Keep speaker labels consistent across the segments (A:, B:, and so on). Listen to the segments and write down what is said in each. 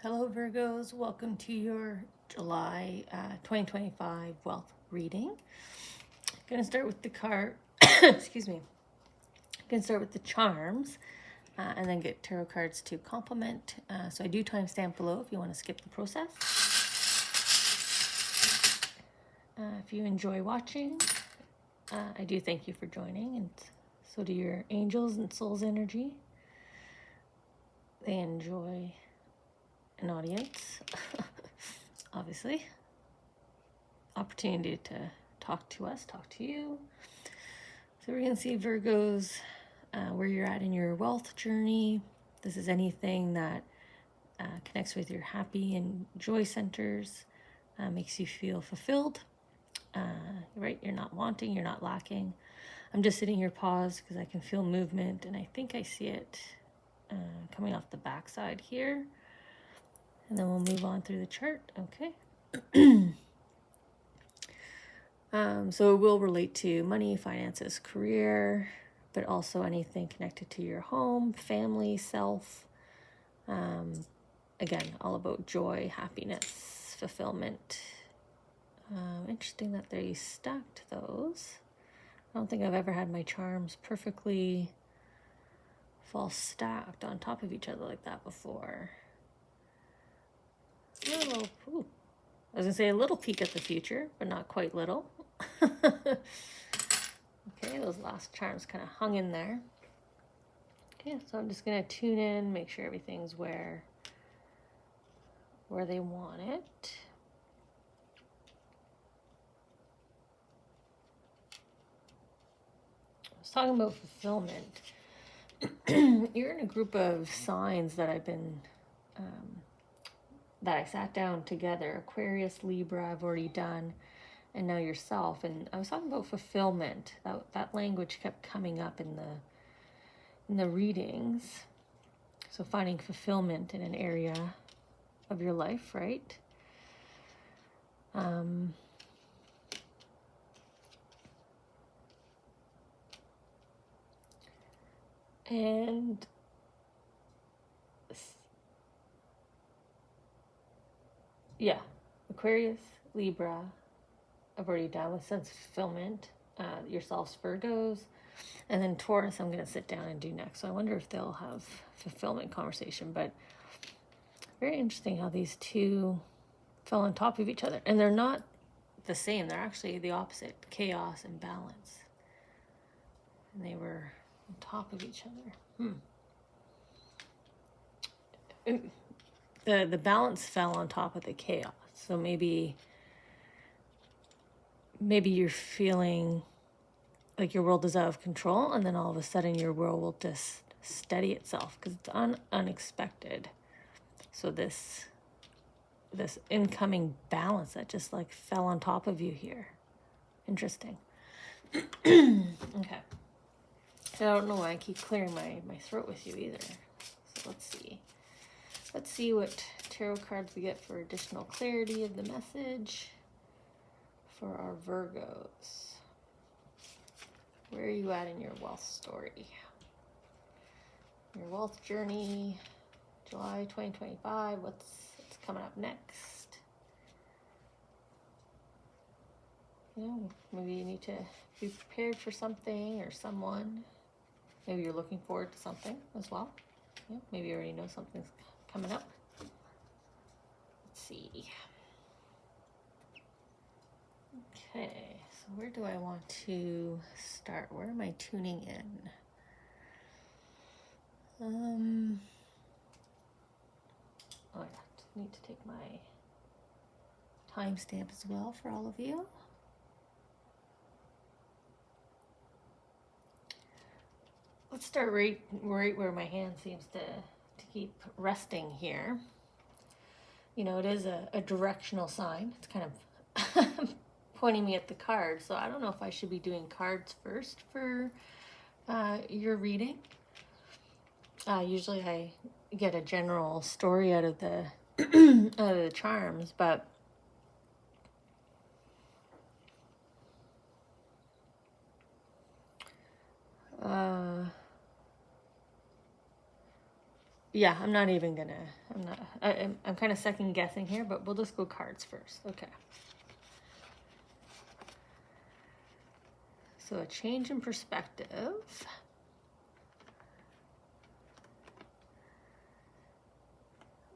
A: Hello Virgos, welcome to your July 2025 wealth reading. I'm going to start with the card, excuse me, I'm going to start with the charms and then get tarot cards to complement. So I do timestamp below if you want to skip the process. If you enjoy watching, I do thank you for joining, and so do your angels and soul's energy. They enjoy an audience, obviously. Opportunity to talk to us, talk to you. So we're going to see Virgos, where you're at in your wealth journey. This is anything that connects with your happy and joy centers, makes you feel fulfilled. Right? You're not wanting, you're not lacking. I'm just sitting here paused because I can feel movement, and I think I see it coming off the backside here. And then we'll move on through the chart. Okay. So it will relate to money, finances, career, but also anything connected to your home, family, self. Again, all about joy, happiness, fulfillment. Interesting that they stacked those. I don't think I've ever had my charms perfectly fall stacked on top of each other like that before. I was going to say a little peek at the future, but not quite little. Okay, those last charms kind of hung in there. Okay, so I'm just going to tune in, make sure everything's where they want it. I was talking about fulfillment. You're in a group of signs that I've been, that I sat down together. Aquarius, Libra, I've already done, and now yourself. And I was talking about fulfillment. That language kept coming up in the readings. So finding fulfillment in an area of your life, right? And yeah, Aquarius, Libra, I've already done with sense of fulfillment. Yourselves, Virgos, and then Taurus I'm going to sit down and do next. So I wonder if they'll have fulfillment conversation. But very interesting how these two fell on top of each other. And they're not the same. They're actually the opposite. Chaos and balance. And they were on top of each other. The balance fell on top of the chaos. So maybe you're feeling like your world is out of control, and then all of a sudden your world will just steady itself because it's unexpected. So this incoming balance that just like fell on top of you here. Interesting. Okay. I don't know why I keep clearing my throat with you either. So let's see. Let's see what tarot cards we get for additional clarity of the message for our Virgos. Where are you at in your wealth story? Your wealth journey, July 2025. What's coming up next? You know, maybe you need to be prepared for something or someone. Maybe you're looking forward to something as well. Yeah, maybe you already know something's coming up. Let's see. Okay, so where do I want to start? Where am I tuning in? Oh yeah, need to take my timestamp as well for all of you. Let's start right where my hand seems to keep resting here. You know, it is a directional sign. It's kind of pointing me at the cards. So I don't know if I should be doing cards first for your reading. Usually I get a general story out of the out of the charms, but Yeah, I'm not even gonna, I'm kind of second guessing here, but we'll just go cards first. Okay. So a change in perspective.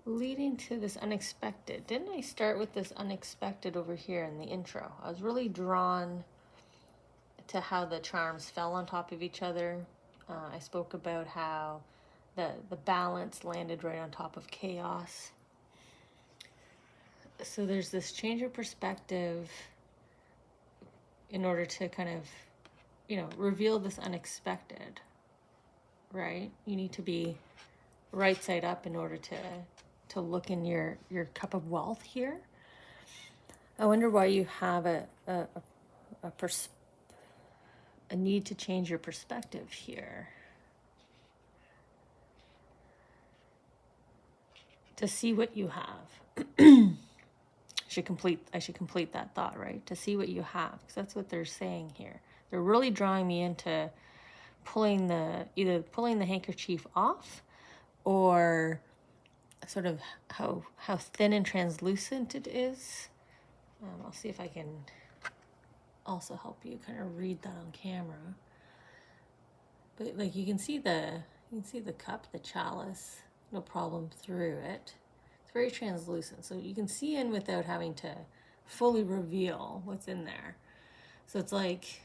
A: Leading to this unexpected. Didn't I start with this unexpected over here in the intro? I was really drawn to how the charms fell on top of each other. I spoke about how the balance landed right on top of chaos. So there's this change of perspective in order to kind of, reveal this unexpected, right? You need to be right side up in order to look in your cup of wealth here. I wonder why you have a need to change your perspective here. To see what you have. I should complete that thought, right? To see what you have, because that's what they're saying here. They're really drawing me into either pulling the handkerchief off, or sort of how thin and translucent it is. I'll see if I can also help you kind of read that on camera. But like you can see the cup, the chalice, no problem through it. It's very translucent, so you can see in without having to fully reveal what's in there. So it's like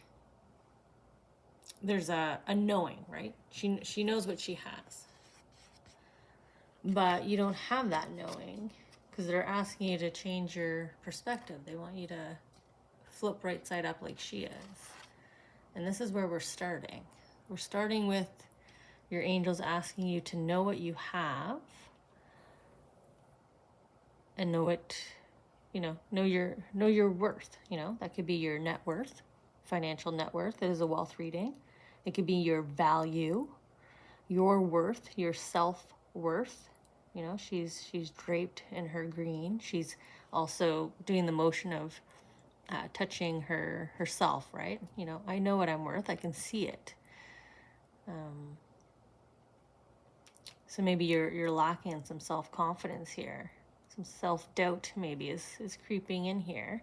A: there's a knowing, right? She knows what she has, but you don't have that knowing because they're asking you to change your perspective. They want you to flip right side up like she is. And this is where we're starting. We're starting with your angels asking you to know what you have and know your worth. That could be your net worth, financial net worth. It is a wealth reading. It could be your value, your worth, your self-worth. She's draped in her green. She's also doing the motion of touching herself, right? I know what I'm worth. I can see it. So maybe you're lacking some self-confidence here. Some self-doubt maybe is creeping in here.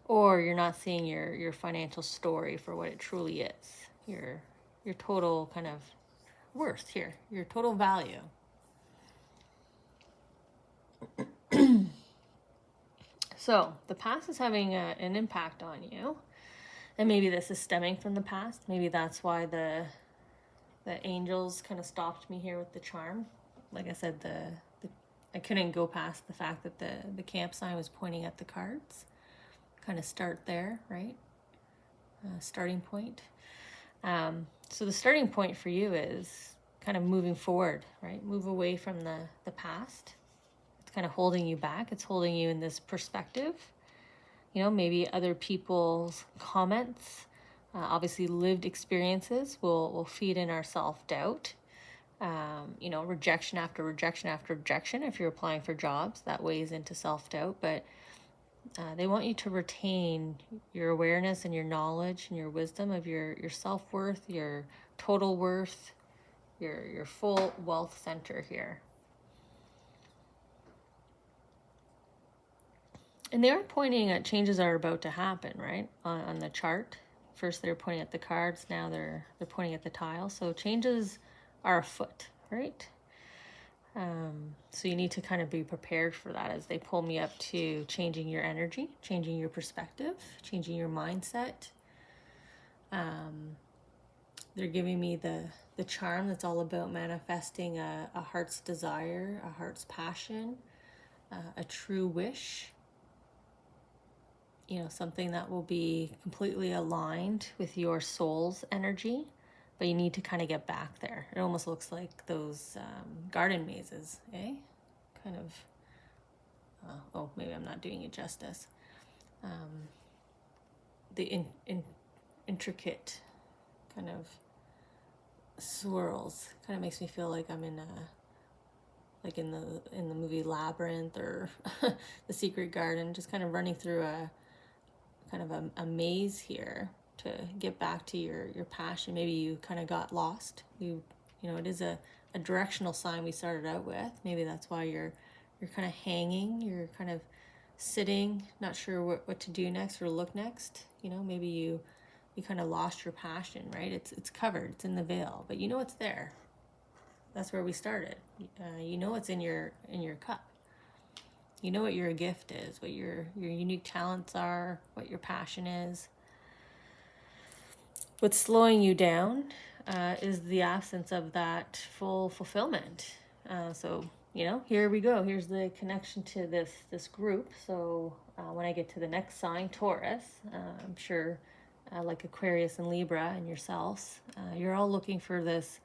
A: Or you're not seeing your financial story for what it truly is. Your total kind of worth here. Your total value. So the past is having an impact on you. And maybe this is stemming from the past. Maybe that's why the angels kind of stopped me here with the charm. Like I said, I couldn't go past the fact that the camp sign was pointing at the cards. Kind of start there, right? Starting point. So the starting point for you is kind of moving forward, right? Move away from the past. It's kind of holding you back. It's holding you in this perspective. Maybe other people's comments, obviously lived experiences will feed in our self-doubt. Rejection after rejection after rejection. If you're applying for jobs, that weighs into self-doubt. But they want you to retain your awareness and your knowledge and your wisdom of your self-worth, your total worth, your full wealth center here. And they are pointing at changes are about to happen, right? On the chart. First they're pointing at the cards, now they're pointing at the tile. So changes are afoot, right? So you need to kind of be prepared for that as they pull me up to changing your energy, changing your perspective, changing your mindset. They're giving me the charm that's all about manifesting a heart's desire, a heart's passion, a true wish. Something that will be completely aligned with your soul's energy, but you need to kind of get back there. It almost looks like those garden mazes, eh? Kind of, maybe I'm not doing it justice. The intricate kind of swirls kind of makes me feel like I'm in in the movie Labyrinth or The Secret Garden, just kind of running through a kind of a maze here to get back to your passion. Maybe you kind of got lost. It is a a directional sign we started out with. Maybe that's why you're kind of hanging, you're kind of sitting, not sure what to do next or look next. You know, maybe you kind of lost your passion, right? It's covered, it's in the veil, but you know it's there. That's where we started. You know it's in your cup. You know what your gift is, what your unique talents are, what your passion is. What's slowing you down is the absence of that full fulfillment. So, you know, here we go. Here's the connection to this group. So when I get to the next sign, Taurus, I'm sure like Aquarius and Libra and yourselves, you're all looking for this,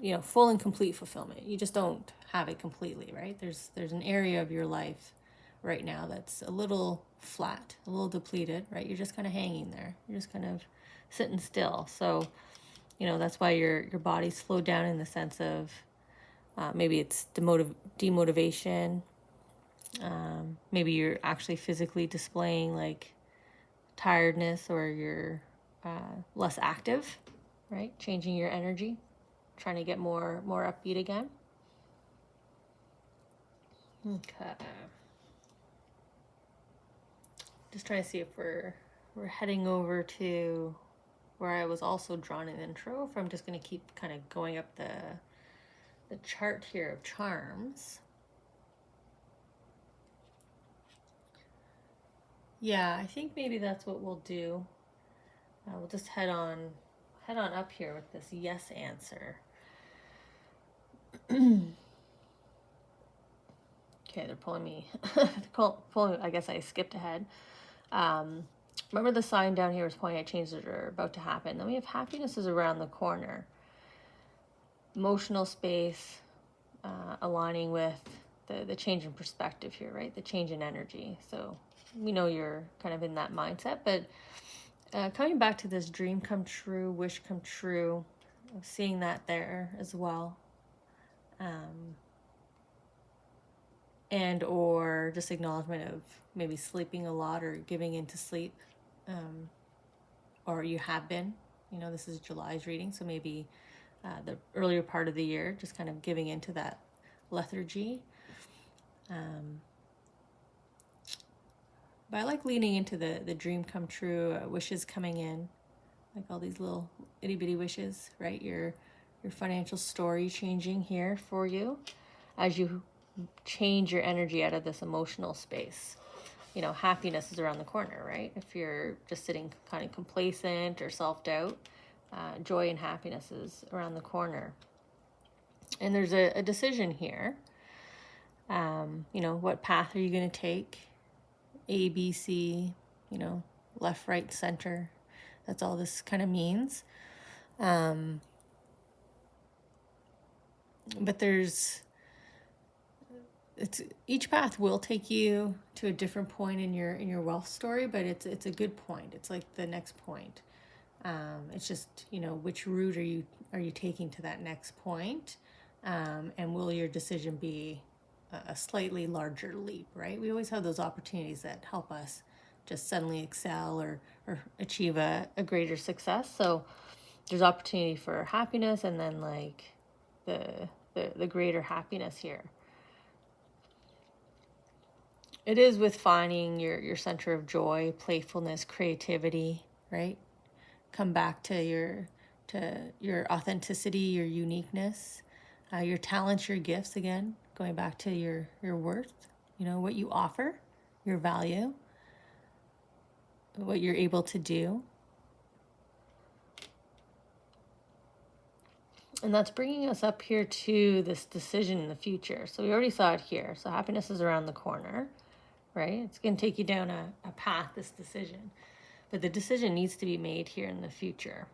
A: you know, full and complete fulfillment. You just don't have it completely, right? There's an area of your life right now that's a little flat, a little depleted, right? You're just kind of hanging there. You're just kind of sitting still. So, you know, that's why your body's slowed down in the sense of maybe it's demotivation. Maybe you're actually physically displaying like tiredness, or you're less active, right? Changing your energy, trying to get more upbeat again. Okay. Just trying to see if we're heading over to where I was also drawn in intro. If I'm just going to keep kind of going up the chart here of charms. Yeah, I think maybe that's what we'll do. We'll just head on up here with this yes answer. Okay, they're pulling me. I guess I skipped ahead. Remember the sign down here was pointing at changes that are about to happen. Then we have happiness is around the corner. Emotional space, aligning with the change in perspective here, right? The change in energy. So we know you're kind of in that mindset, but coming back to this dream come true, wish come true, seeing that there as well. And or just acknowledgement of maybe sleeping a lot or giving into sleep, or you have been, you know, this is July's reading, so maybe the earlier part of the year, just kind of giving into that lethargy. But I like leaning into the dream come true, wishes coming in, like all these little itty bitty wishes, right? Your financial story changing here for you as you change your energy out of this emotional space. You know, happiness is around the corner, right? If you're just sitting kind of complacent or self-doubt, joy and happiness is around the corner. And there's a decision here. You know, what path are you going to take? A, B, C, you know, left, right, center. That's all this kind of means. But each path will take you to a different point in your wealth story, but it's a good point. It's like the next point. It's just, you know, which route are you taking to that next point, and will your decision be a slightly larger leap, right? We always have those opportunities that help us just suddenly excel or achieve a greater success. So there's opportunity for happiness, and then like the greater happiness here. It is with finding your center of joy, playfulness, creativity, right? Come back to your authenticity, your uniqueness, your talents, your gifts again, going back to your worth, you know, what you offer, your value, what you're able to do. And that's bringing us up here to this decision in the future. So we already saw it here. So happiness is around the corner, right? It's going to take you down a path, this decision. But the decision needs to be made here in the future.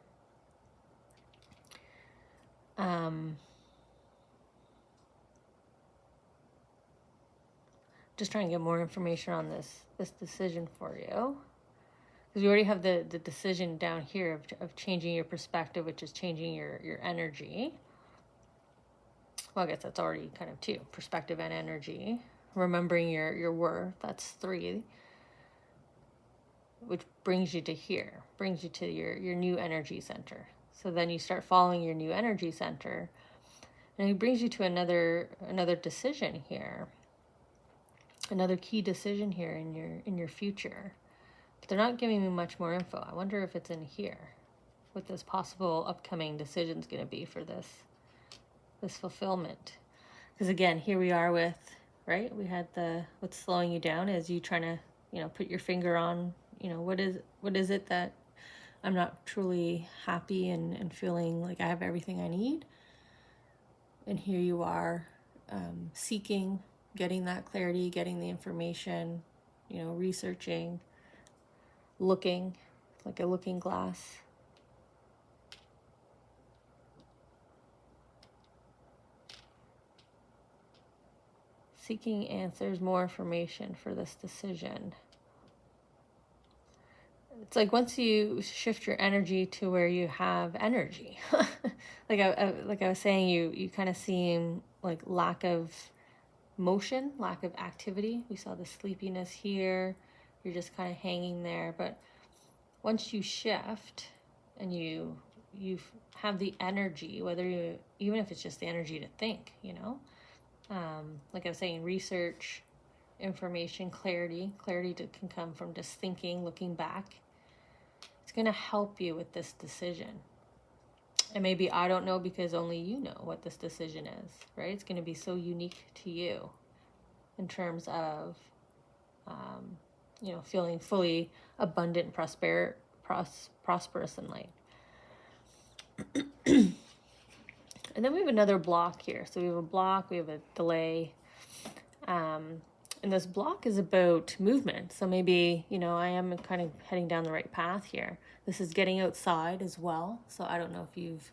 A: Just trying to get more information on this decision for you. Because you already have the decision down here of changing your perspective, which is changing your energy. Well, I guess that's already kind of 2, perspective and energy. Remembering your worth, that's 3. Which brings you to here, brings you to your new energy center. So then you start following your new energy center, And it brings you to another decision here. Another key decision here in your future. But they're not giving me much more info. I wonder if it's in here. What this possible upcoming decision is going to be for this fulfillment. Because again, here we are with, right? We had what's slowing you down is you trying to, put your finger on, what is it that I'm not truly happy and feeling like I have everything I need. And here you are seeking, getting that clarity, getting the information, researching, looking, like a looking glass. Seeking answers, more information for this decision. It's like once you shift your energy to where you have energy, like I was saying, you kind of seem like lack of motion, lack of activity. We saw the sleepiness here. You're just kind of hanging there. But once you shift and you have the energy, even if it's just the energy to think, like I was saying, research, information, clarity can come from just thinking, looking back. It's going to help you with this decision. And maybe I don't know because only you know what this decision is, right? It's going to be so unique to you in terms of, feeling fully abundant, prosperous in life. And then we have another block here. So we have a block, we have a delay. And this block is about movement. So maybe, I am kind of heading down the right path here. This is getting outside as well. So I don't know if you've,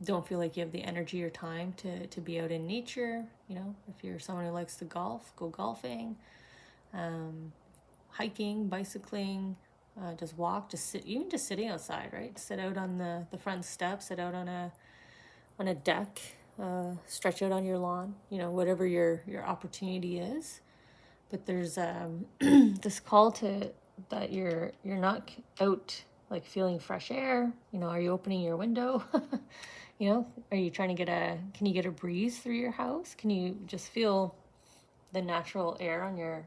A: don't feel like you have the energy or time to be out in nature. If you're someone who likes to golf, go golfing, hiking, bicycling, just walk, just sit, even just sitting outside, right? Sit out on the front steps, sit out on a deck, stretch out on your lawn, whatever your opportunity is. But there's this call to that you're not out like feeling fresh air. Are you opening your window? Are you trying to can you get a breeze through your house? Can you just feel the natural air on your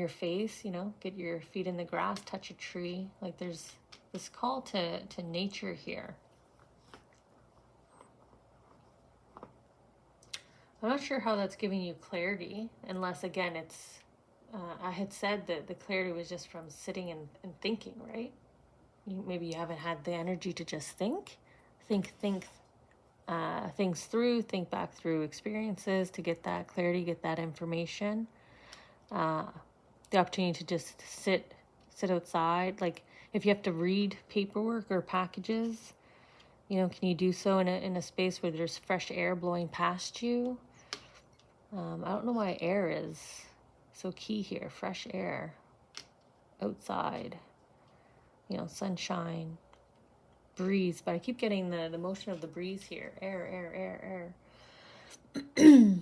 A: face? Get your feet in the grass, touch a tree. Like there's this call to nature here. I'm not sure how that's giving you clarity, unless, again, it's, I had said that the clarity was just from sitting and thinking, right? Maybe you haven't had the energy to just think things through, think back through experiences to get that clarity, get that information. The opportunity to just sit outside. Like if you have to read paperwork or packages, can you do so in a space where there's fresh air blowing past you? I don't know why air is so key here. Fresh air, outside, sunshine, breeze. But I keep getting the motion of the breeze here. Air. Okay,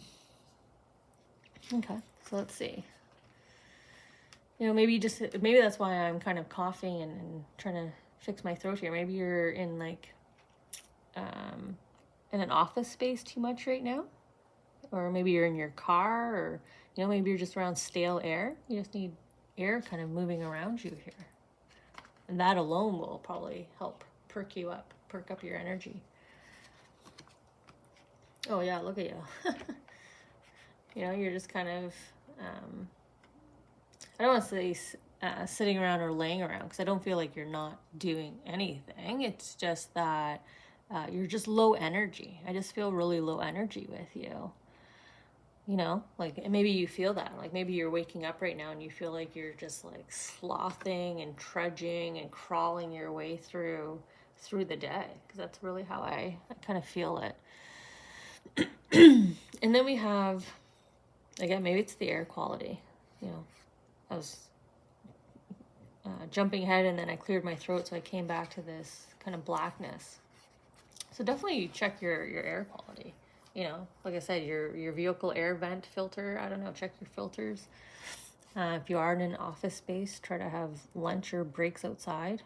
A: so let's see. Maybe that's why I'm kind of coughing and trying to fix my throat here. Maybe you're in like in an office space too much right now. Or maybe you're in your car, or, maybe you're just around stale air. You just need air kind of moving around you here. And that alone will probably help perk up your energy. Oh yeah, look at you. You're just kind of, I don't want to say sitting around or laying around, because I don't feel like you're not doing anything. It's just that you're just low energy. I just feel really low energy with you. Like maybe you feel that, like maybe you're waking up right now and you feel like you're just like slothing and trudging and crawling your way through the day, because that's really how I kind of feel it. And then we have, again, maybe it's the air quality. I was jumping ahead and then I cleared my throat, so I came back to this kind of blackness. So definitely check your air quality. Like I said, your vehicle air vent filter, I don't know, check your filters. If you are in an office space, try to have lunch or breaks outside,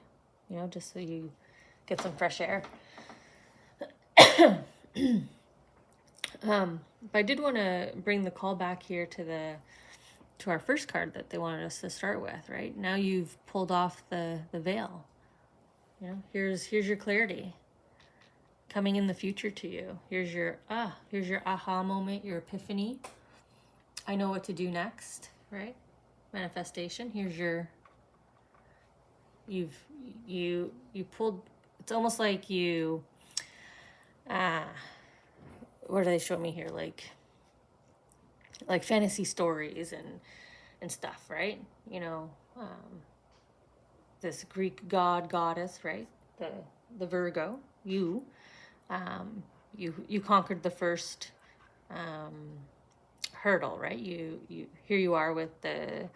A: just so you get some fresh air. But I did want to bring the call back here to our first card that they wanted us to start with, right? Now you've pulled off the veil. You know, here's your clarity coming in the future to you. Here's your aha moment, your epiphany. I know what to do next, right? Manifestation. Here's your you pulled, it's almost like you what do they show me here? Like fantasy stories and stuff, right? You know, this Greek god, goddess, right? The Virgo, you conquered the first hurdle, right? You here you are with the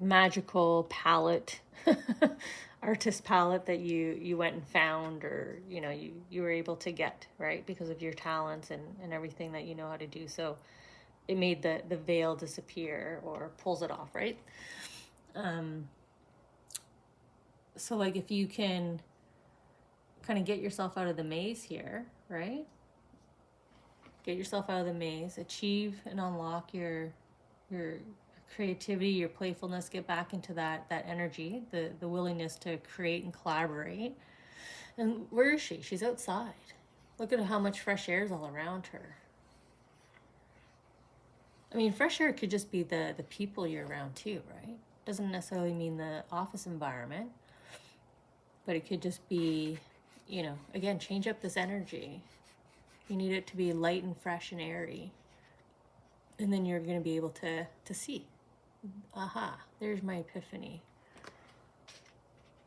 A: magical palette, artist palette that you went and found, or you know, you were able to get, right, because of your talents and everything that you know how to do. So it made the veil disappear, or pulls it off, right? So like if you can kind of get yourself out of the maze here, right? Get yourself out of the maze, achieve and unlock your creativity, your playfulness, get back into that energy, the willingness to create and collaborate. And where is she? She's outside. Look at how much fresh air is all around her. I mean, fresh air could just be the people you're around too, right? Doesn't necessarily mean the office environment, but it could just be, you know, again, change up this energy. You need it to be light and fresh and airy. And then you're going to be able to see. Aha, there's my epiphany.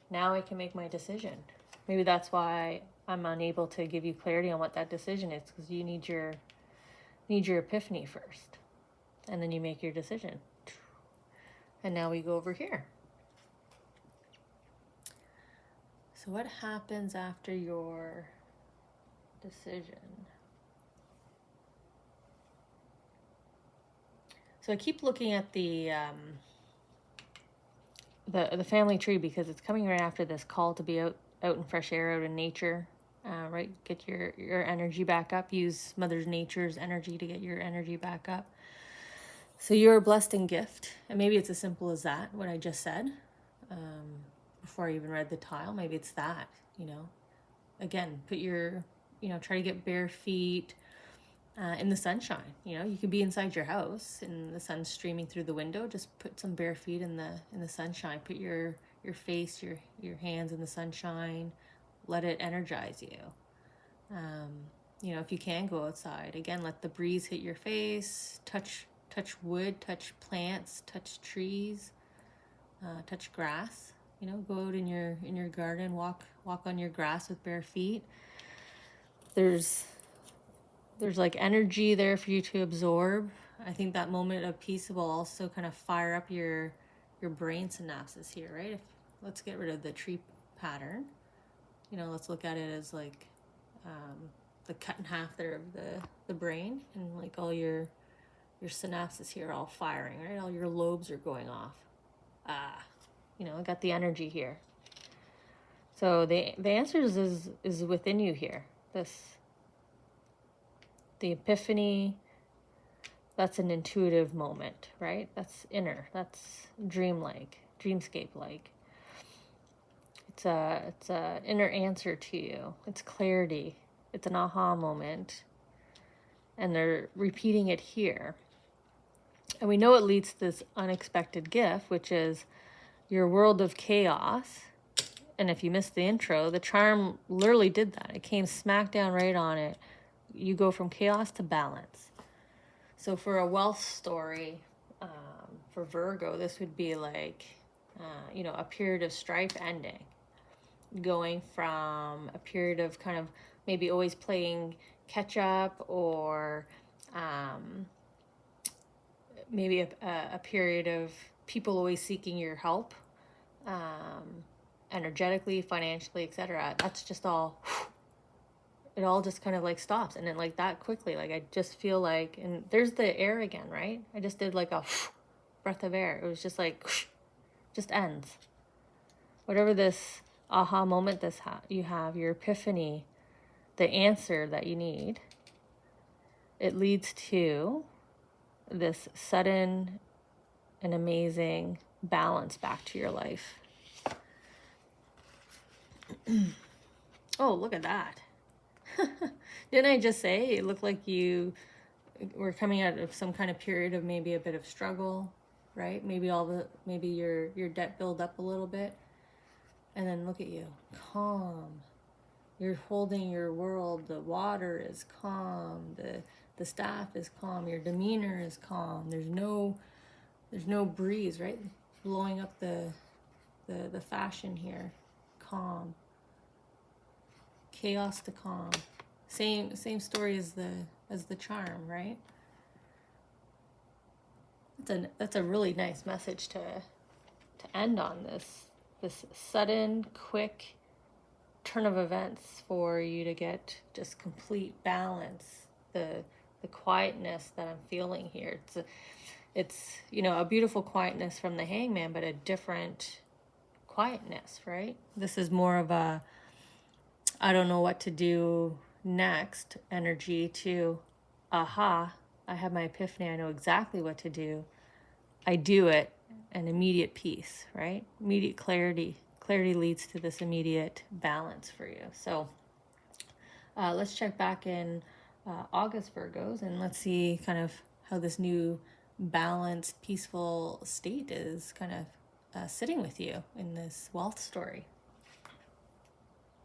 A: Now I can make my decision. Maybe that's why I'm unable to give you clarity on what that decision is, because you need your epiphany first. And then you make your decision. And now we go over here. So what happens after your decision? So I keep looking at the family tree, because it's coming right after this call to be out in fresh air, out in nature, right? Get your energy back up. Use Mother Nature's energy to get your energy back up. So you're a blessed and gift, and maybe it's as simple as that, what I just said, before I even read the tile. Maybe it's that, you know. Again, put your, you know, try to get bare feet in the sunshine. You know, you could be inside your house and the sun's streaming through the window. Just put some bare feet in the sunshine. Put your face, your hands in the sunshine. Let it energize you. You know, if you can go outside, again, let the breeze hit your face. Touch wood, touch plants, touch trees, touch grass. You know, go out in your garden, walk on your grass with bare feet. There's like energy there for you to absorb. I think that moment of peace will also kind of fire up your brain synapses here, right? Let's get rid of the tree pattern. You know, let's look at it as like the cut in half there of the brain, and like all your synapses here are all firing, right? All your lobes are going off. You know, I got the energy here. So the answers is within you here. The epiphany, that's an intuitive moment, right? That's inner, that's dreamlike, dreamscape-like. It's a inner answer to you. It's clarity. It's an aha moment. And they're repeating it here. And we know it leads to this unexpected gift, which is your world of chaos. And if you missed the intro, the charm literally did that. It came smack down right on it. You go from chaos to balance. So for a wealth story, for Virgo, this would be like, you know, a period of strife ending. Going from a period of kind of maybe always playing catch up, or maybe a period of people always seeking your help, energetically, financially, etc. That's just all, it all just kind of like stops, and then like that quickly. Like I just feel like, and there's the air again, right? I just did like a breath of air. It was just like, just ends. Whatever this aha moment you have, your epiphany, the answer that you need, it leads to this sudden and amazing balance back to your life. Oh, look at that. Didn't I just say it looked like you were coming out of some kind of period of maybe a bit of struggle, right? Maybe your debt build up a little bit. And then look at you, calm. You're holding your world. The water is calm. The staff is calm. Your demeanor is calm. There's no breeze, right? Blowing up the fashion here. Calm. Chaos to calm. Same story as the charm, right? That's a really nice message to end on, this sudden, quick turn of events for you to get just complete balance, the quietness that I'm feeling here. It's a beautiful quietness from the Hangman, but a different quietness, right? This is more of a I don't know what to do next energy to aha, I have my epiphany, I know exactly what to do. I do it, and immediate peace, right? Immediate clarity. Clarity leads to this immediate balance for you. So let's check back in August, Virgos, and let's see kind of how this new balanced, peaceful state is kind of sitting with you in this wealth story.